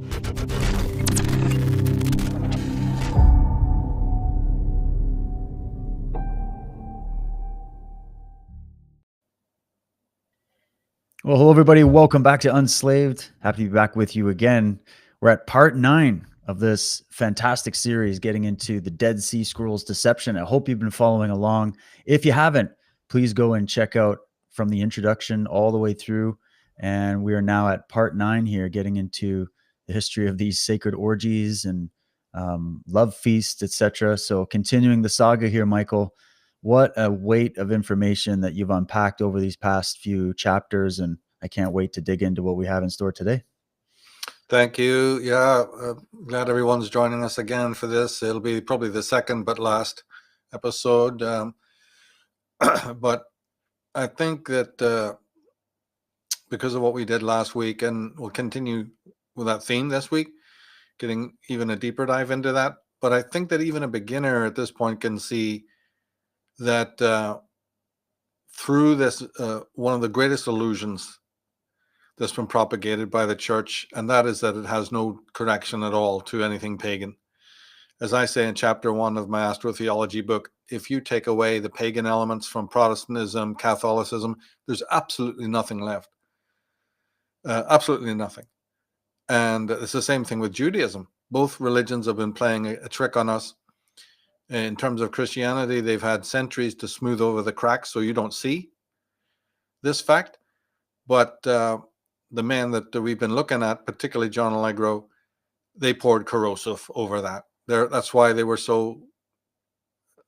Well, hello, everybody. Welcome back to Unslaved. Happy to be back with you again. We're at part 9 of this fantastic series, getting into the Dead Sea Scrolls deception. I hope you've been following along. If you haven't, please go and check out from the introduction all the way through. And we are now at part 9 here, getting into the history of these sacred orgies and love feasts, etc. So continuing the saga here, Michael. What a weight of information that you've unpacked over these past few chapters, and I can't wait to dig into what we have in store today. Thank you. Yeah, glad everyone's joining us again for this. It'll be probably the second but last episode. But I think that because of what we did last week, and we'll continue with that theme this week, getting even a deeper dive into that. But I think that even a beginner at this point can see that through this, one of the greatest illusions that's been propagated by the church, and that is that it has no connection at all to anything pagan. As I say in chapter 1 of my astrotheology book, if you take away the pagan elements from Protestantism, Catholicism, there's absolutely nothing left. Absolutely nothing. And it's the same thing with Judaism. Both religions have been playing a trick on us. In terms of Christianity, they've had centuries to smooth over the cracks so you don't see this fact. But the men that we've been looking at, particularly John Allegro, they poured corrosive over that. That's why they were so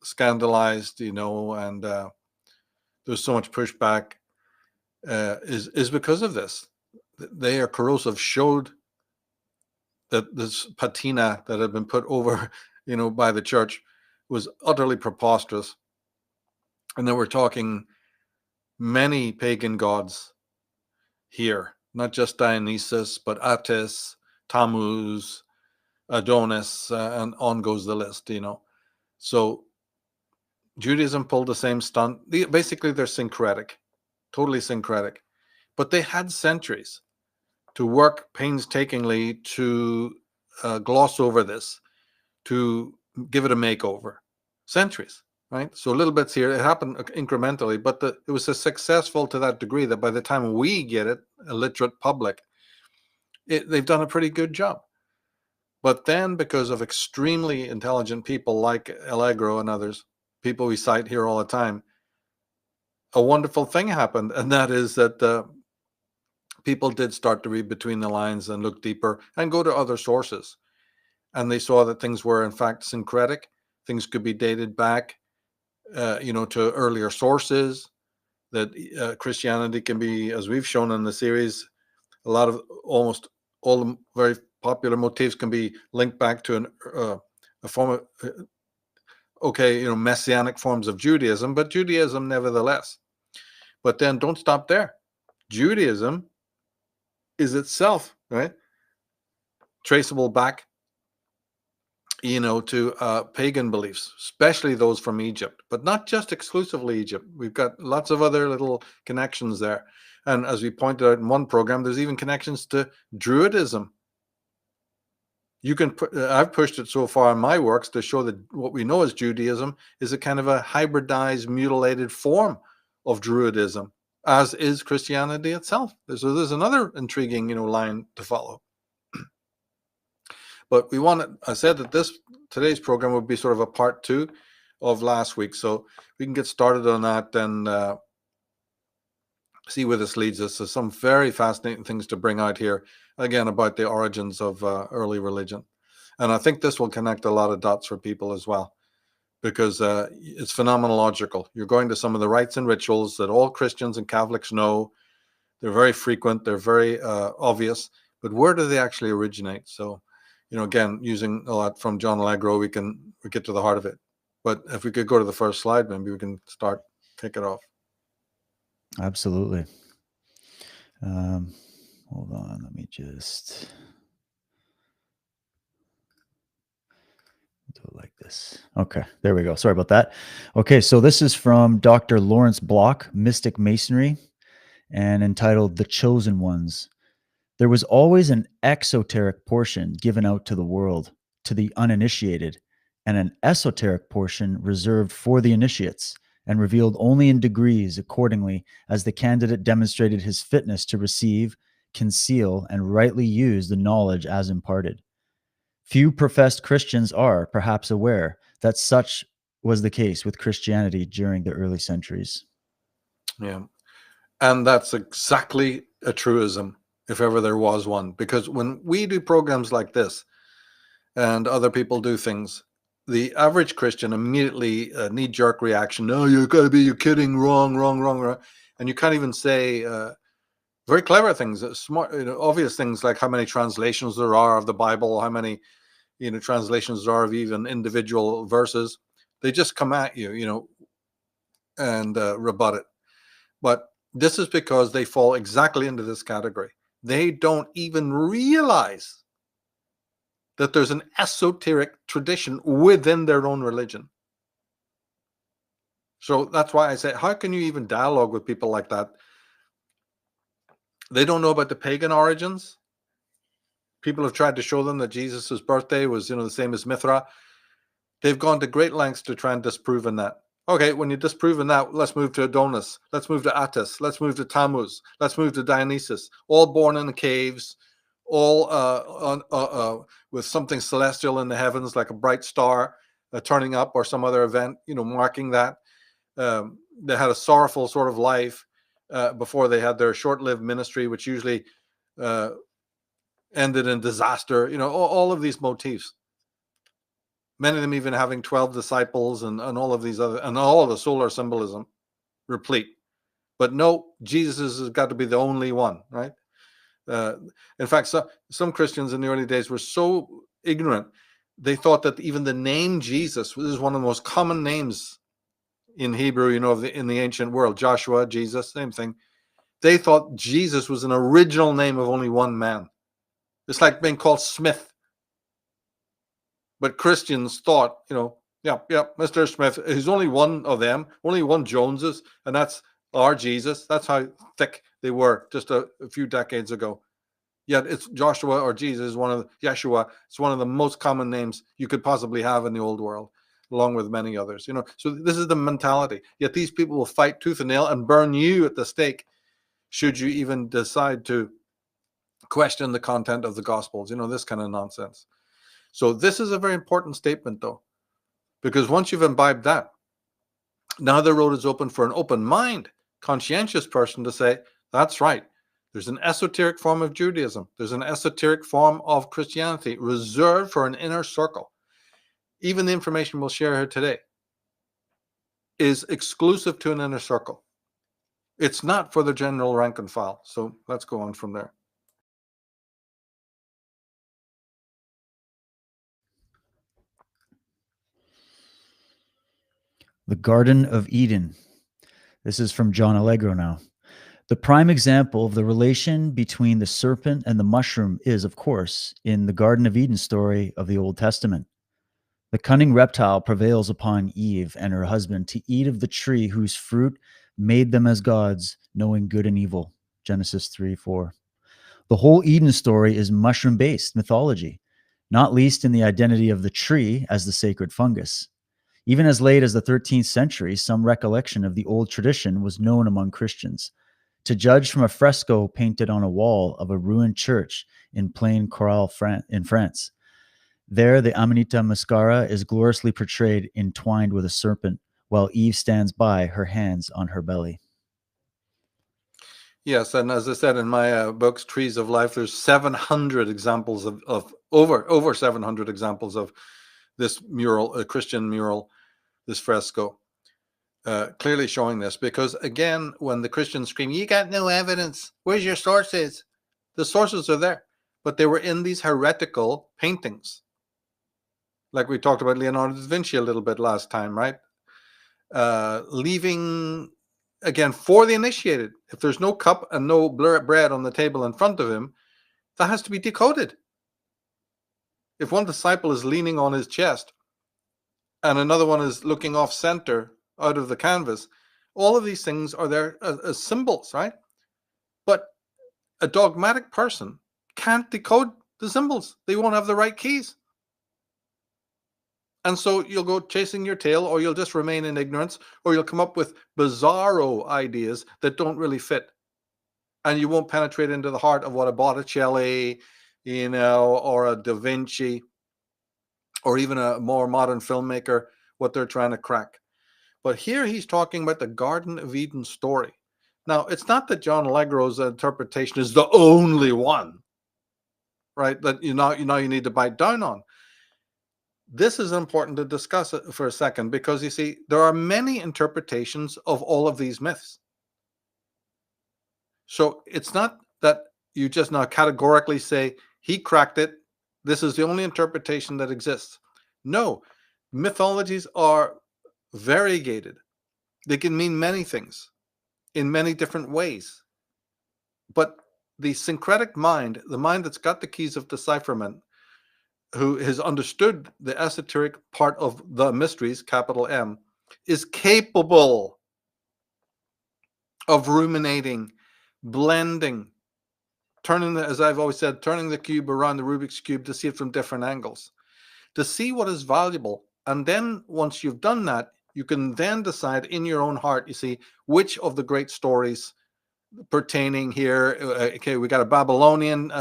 scandalized, and there's so much pushback is because of this. They are corrosive, showed that this patina that had been put over, by the church was utterly preposterous. And then we're talking many pagan gods here, not just Dionysus, but Attis, Tammuz, Adonis, and on goes the list, So Judaism pulled the same stunt. Basically, they're syncretic, totally syncretic. But they had centuries to work painstakingly to gloss over this, to give it a makeover. Centuries, right? So little bits here. It happened incrementally, but it was successful to that degree that by the time we get it, a literate public, they've done a pretty good job. But then, because of extremely intelligent people like Allegro and others, people we cite here all the time, a wonderful thing happened, and that is that people did start to read between the lines and look deeper and go to other sources. And they saw that things were, in fact, syncretic. Things could be dated back, to earlier sources, that Christianity can be, as we've shown in the series, almost all the very popular motifs can be linked back to a form of, messianic forms of Judaism, but Judaism nevertheless. But then don't stop there. Judaism is itself, right, traceable back, to pagan beliefs, especially those from Egypt, but not just exclusively Egypt. We've got lots of other little connections there. And as we pointed out in one program, there's even connections to Druidism. I've pushed it so far in my works to show that what we know as Judaism is a kind of a hybridized, mutilated form of Druidism, as is Christianity itself. So there's another intriguing, line to follow. But I said that today's program would be sort of a part 2 of last week. So we can get started on that and see where this leads us. There's some very fascinating things to bring out here, again, about the origins of early religion. And I think this will connect a lot of dots for people as well, because it's phenomenological. You're going to some of the rites and rituals that all Christians and Catholics know. They're very frequent. They're very obvious. But where do they actually originate? So, again, using a lot from John Allegro, we get to the heart of it. But if we could go to the first slide, maybe we can kick it off. Absolutely. Hold on, let me just do it like this. Okay, there we go. Sorry about that. Okay, so this is from Dr. Lawrence Block, Mystic Masonry, and entitled The Chosen Ones. There was always an exoteric portion given out to the world, to the uninitiated, and an esoteric portion reserved for the initiates and revealed only in degrees accordingly as the candidate demonstrated his fitness to receive, conceal, and rightly use the knowledge as imparted. Few professed Christians are, perhaps, aware that such was the case with Christianity during the early centuries. Yeah. And that's exactly a truism, if ever there was one. Because when we do programs like this and other people do things, the average Christian immediately knee-jerk reaction, no, you're kidding, wrong. And you can't even say very clever things, smart, obvious things like how many translations there are of the Bible, how many translations there are of even individual verses. They just come at you, and rebut it. But this is because they fall exactly into this category. They don't even realize that there's an esoteric tradition within their own religion. So that's why I say, how can you even dialogue with people like that? They don't know about the pagan origins. People have tried to show them that Jesus' birthday was, the same as Mithra. They've gone to great lengths to try and disprove that. Okay, when you're disproving that, let's move to Adonis. Let's move to Attis. Let's move to Tammuz. Let's move to Dionysus. All born in the caves, all with something celestial in the heavens, like a bright star turning up or some other event, marking that. They had a sorrowful sort of life before they had their short-lived ministry, which usually ended in disaster. All of these motifs. Many of them even having 12 disciples and all of these other, and all of the solar symbolism replete. But no, Jesus has got to be the only one, right? In fact, some Christians in the early days were so ignorant, they thought that even the name Jesus was one of the most common names in Hebrew, in the ancient world. Joshua, Jesus, same thing. They thought Jesus was an original name of only one man. It's like being called Smith. But Christians thought, Mr. Smith, he's only one of them, only one Joneses, and that's our Jesus. That's how thick they were just a few decades ago. Yet it's Joshua or Jesus, Yeshua. It's one of the most common names you could possibly have in the old world, along with many others. So this is the mentality. Yet these people will fight tooth and nail and burn you at the stake should you even decide to question the content of the Gospels. This kind of nonsense. So this is a very important statement, though, because once you've imbibed that, now the road is open for an open mind, conscientious person to say, that's right. There's an esoteric form of Judaism. There's an esoteric form of Christianity reserved for an inner circle. Even the information we'll share here today is exclusive to an inner circle. It's not for the general rank and file. So let's go on from there. The Garden of Eden. This is from John Allegro now. The prime example of the relation between the serpent and the mushroom is, of course, in the Garden of Eden story of the Old Testament. The cunning reptile prevails upon Eve and her husband to eat of the tree whose fruit made them as gods, knowing good and evil. Genesis 3:4. The whole Eden story is mushroom-based mythology, not least in the identity of the tree as the sacred fungus. Even as late as the 13th century, some recollection of the old tradition was known among Christians. To judge from a fresco painted on a wall of a ruined church in Plain Coral in France. There, the Amanita muscara is gloriously portrayed entwined with a serpent, while Eve stands by, her hands on her belly. Yes, and as I said in my books, Trees of Life, there's 700 examples of over 700 examples of this mural, a Christian mural, this fresco, clearly showing this. Because again, when the Christians scream, "You got no evidence. Where's your sources?" The sources are there, but they were in these heretical paintings. Like we talked about Leonardo da Vinci a little bit last time, right? Leaving, again, for the initiated, if there's no cup and no bread on the table in front of him, that has to be decoded. If one disciple is leaning on his chest and another one is looking off center out of the canvas, all of these things are there as symbols, right? But a dogmatic person can't decode the symbols. They won't have the right keys. And so you'll go chasing your tail, or you'll just remain in ignorance, or you'll come up with bizarro ideas that don't really fit. And you won't penetrate into the heart of what a Botticelli, or a Da Vinci, or even a more modern filmmaker, what they're trying to crack. But here he's talking about the Garden of Eden story. Now, it's not that John Allegro's interpretation is the only one, right? That you need to bite down on. This is important to discuss it for a second, because you see, there are many interpretations of all of these myths. So it's not that you just now categorically say, he cracked it, this is the only interpretation that exists. No, mythologies are variegated. They can mean many things in many different ways. But the syncretic mind, the mind that's got the keys of decipherment, who has understood the esoteric part of the mysteries, capital M, is capable of ruminating, blending, turning as I've always said, turning the cube around the Rubik's Cube to see it from different angles, to see what is valuable. And then once you've done that, you can then decide in your own heart, you see, which of the great stories pertaining here. Okay, we got a Babylonian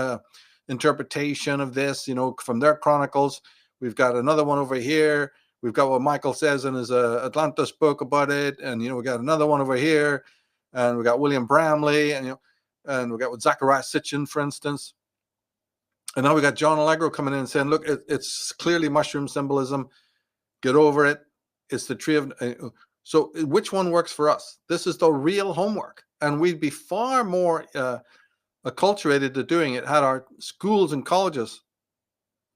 interpretation of this, from their chronicles. We've got another one over here. We've got what Michael says in his Atlantis book about it, and we got another one over here, and we got William Bramley, and we got with Zachariah Sitchin, for instance. And now we got John Allegro coming in and saying, look, it's clearly mushroom symbolism. Get over it. It's the tree of. So which one works for us? This is the real homework, and we'd be far more acculturated to doing it had our schools and colleges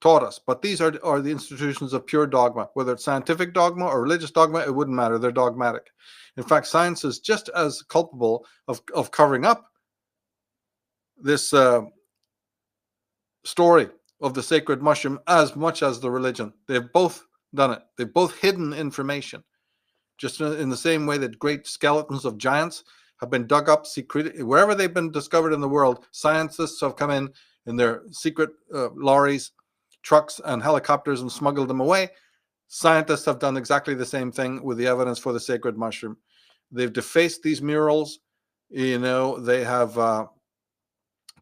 taught us. But these are the institutions of pure dogma. Whether it's scientific dogma or religious dogma, it wouldn't matter. They're dogmatic. In fact, science is just as culpable of covering up this story of the sacred mushroom as much as the religion. They've both done it. They've both hidden information. Just in the same way that great skeletons of giants have been dug up secretly, wherever they've been discovered in the world, scientists have come in their secret lorries, trucks, and helicopters and smuggled them away. Scientists have done exactly the same thing with the evidence for the sacred mushroom. They've defaced these murals. They have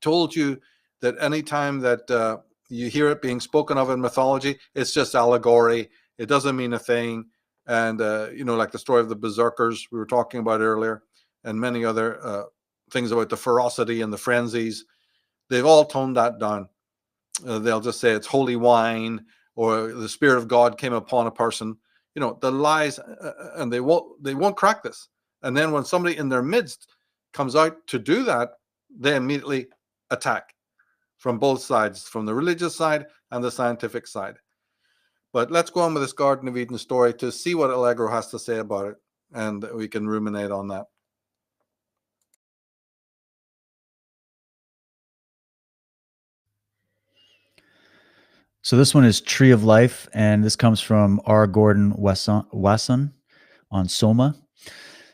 told you that anytime that you hear it being spoken of in mythology, it's just allegory. It doesn't mean a thing. And, like the story of the berserkers we were talking about earlier, and many other things about the ferocity and the frenzies, they've all toned that down. They'll just say it's holy wine, or the Spirit of God came upon a person. The lies, and they won't crack this. And then when somebody in their midst comes out to do that, they immediately attack from both sides, from the religious side and the scientific side. But let's go on with this Garden of Eden story to see what Allegro has to say about it, and we can ruminate on that. So this one is Tree of Life, and this comes from R. Gordon Wasson on Soma.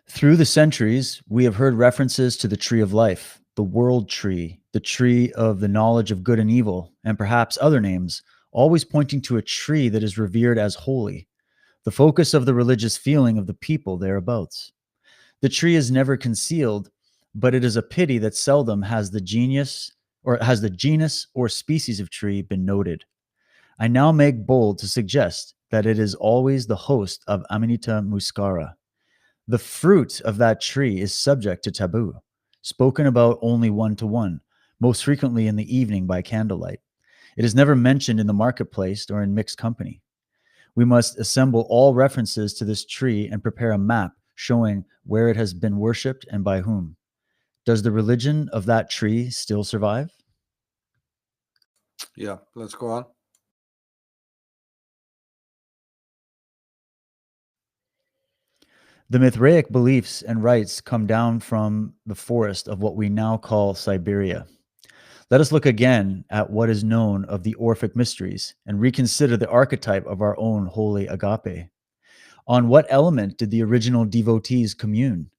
Through the centuries, we have heard references to the Tree of Life, the World Tree, the Tree of the Knowledge of Good and Evil, and perhaps other names, always pointing to a tree that is revered as holy, the focus of the religious feeling of the people thereabouts. The tree is never concealed, but it is a pity that seldom has the genus or species of tree been noted. I now make bold to suggest that it is always the host of Amanita muscara. The fruit of that tree is subject to taboo, spoken about only one-to-one, most frequently in the evening by candlelight. It is never mentioned in the marketplace or in mixed company. We must assemble all references to this tree and prepare a map showing where it has been worshipped and by whom. Does the religion of that tree still survive? Yeah, let's go on. The Mithraic beliefs and rites come down from the forest of what we now call Siberia. Let us look again at what is known of the Orphic mysteries and reconsider the archetype of our own holy agape. On what element did the original devotees commune?